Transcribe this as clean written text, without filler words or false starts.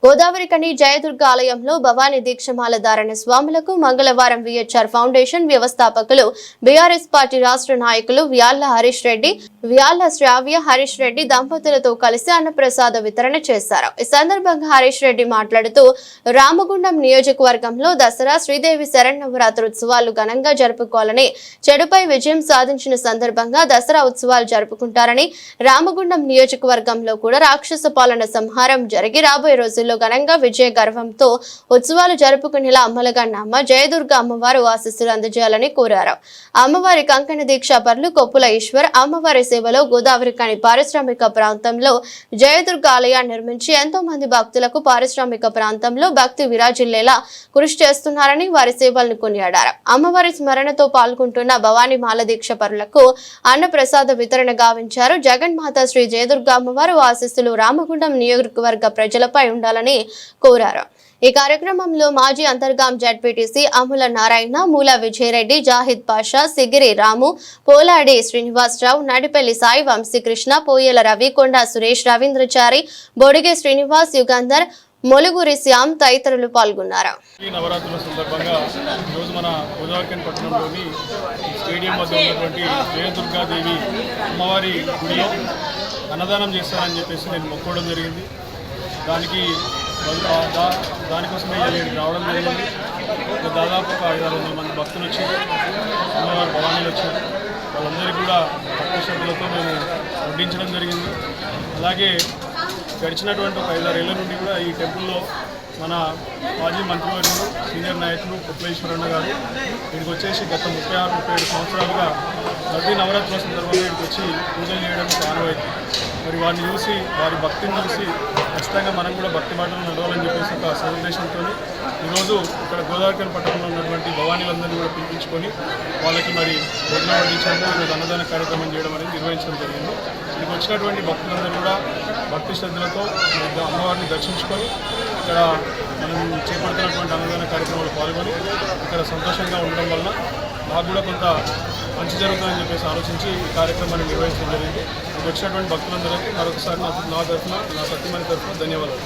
గోదావరి కని జయదుర్గ ఆలయంలో భవానీ దీక్షమాల ధారణ స్వాములకు మంగళవారం విహెచ్ఆర్ ఫౌండేషన్ వ్యవస్థాపకులు బీఆర్ఎస్ పార్టీ రాష్ట్ర నాయకులు వ్యాళ్ల హరీష్ రెడ్డి, వ్యాళ్ల శ్రావ్య హరీష్ రెడ్డి దంపతులతో కలిసి అన్నప్రసాద వితరణ చేశారు. ఈ సందర్భంగా హరీష్ రెడ్డి మాట్లాడుతూ రామగుండం నియోజకవర్గంలో దసరా శ్రీదేవి శరన్నవరాత్రి ఉత్సవాలు ఘనంగా జరుపుకోవాలని, చెడుపై విజయం సాధించిన సందర్భంగా దసరా ఉత్సవాలు జరుపుకుంటారని, రామగుండం నియోజకవర్గంలో కూడా రాక్షస పాలన సంహారం జరిగి రాబోయే రోజుల్లో ఘనంగా విజయ గర్వంతో ఉత్సవాలు జరుపుకునేలా అమ్మలగన్న అమ్మ జయదుర్గ అమ్మవారు ఆశీస్సులు అందజేయాలని కోరారు. అమ్మవారి కంకణ దీక్షాపరులు కొప్పుల ఈశ్వర్ అమ్మవారి సేవలో గోదావరి కని పారిశ్రామిక ప్రాంతంలో జయదుర్గ ఆలయాన్ని నిర్మించి ఎంతో మంది భక్తులకు పారిశ్రామిక ప్రాంతంలో భక్తి విరాజిల్లేలా కృషి చేస్తున్నారని వారి సేవలను కొనియాడారు. అమ్మవారి స్మరణతో పాల్గొంటున్న భవానీ మాల దీక్షపరులకు అన్న ప్రసాద వితరణ గావించారు. జగన్మాత శ్రీ జయదుర్గ అమ్మవారు ఆశీస్సులు రామగుండం నియోజకవర్గ ప్రజలపై ఉండాలని కోరారు. ఈ కార్యక్రమంలో మాజీ అంతర్గాం జడ్పీటీసీ అముల నారాయణ, మూల విజయరెడ్డి, జాహిద్ పాషా, సిగిరి రాము, పోలాడి శ్రీనివాసరావు, నడిపల్లి సాయి, వంశీకృష్ణ, పోయేల రవికొండ, సురేష్, రవీంద్రచారి, బొడిగే శ్రీనివాస్, యుగంధర్, మొలుగురి శ్యామ్ తదితరులు పాల్గొన్నారు. ఈ నవరాత్రుల సందర్భంగా ఈరోజు మన గోదావరికని పట్టణంలోని స్టేడియం వద్ద ఉన్నటువంటి జయదుర్గాదేవి అమ్మవారి గుడిలో అన్నదానం చేస్తారని చెప్పేసి నేను మొక్కుకోవడం జరిగింది. దానికోసమే నేను రావడం జరిగింది. దాదాపు ఒక 500 మంది భక్తులు వచ్చారు, అమ్మవారి భవానీలు వచ్చారు. వాళ్ళందరికీ కూడా భక్తి శ్రద్ధలతో మేము వడ్డించడం జరిగింది. అలాగే గడిచినటువంటి ఒక 5-6 ఏళ్ల నుండి కూడా ఈ టెంపుల్లో మన మాజీ మంత్రివర్యులు సీనియర్ నాయకులు కొప్పలేశ్వరన్న గారు ఇక్కడికి వచ్చేసి గత 36-37 సంవత్సరాలుగా ప్రతి నవరాత్రుల సందర్భంగా ఇక్కడికి వచ్చి పూజలు చేయడం ఆనవాయితీ. మరి వారిని చూసి, వారి భక్తిని చూసి ఖచ్చితంగా మనం కూడా భక్తి బాటలో నడవాలని చెప్పేసి ఒక సదుద్దేశంతో ఈరోజు ఇక్కడ గోదావరికని పట్టణంలో ఉన్నటువంటి భవానీలందరినీ కూడా పిలిపించుకొని వాళ్ళకి మరి భోజనం వడ్డించడం, ఈరోజు అన్నదాన కార్యక్రమం చేయడం అనేది నిర్వహించడం జరిగింది. ఇక్కడికి వచ్చినటువంటి భక్తులందరూ కూడా భక్తి శ్రద్ధలతో అమ్మవారిని దర్శించుకొని ఇక్కడ మనం చేపడుతున్నటువంటి అన్నదాన కార్యక్రమాలు పాల్గొని ఇక్కడ సంతోషంగా ఉండడం వలన నాకు కూడా కొంత మంచి జరుగుతుందని చెప్పేసి ఆలోచించి ఈ కార్యక్రమాన్ని నిర్వహించడం జరిగింది. వచ్చినటువంటి భక్తులందరికీ మరొకసారి నా తరఫున, నా సత్యమణి తరఫున ధన్యవాదాలు.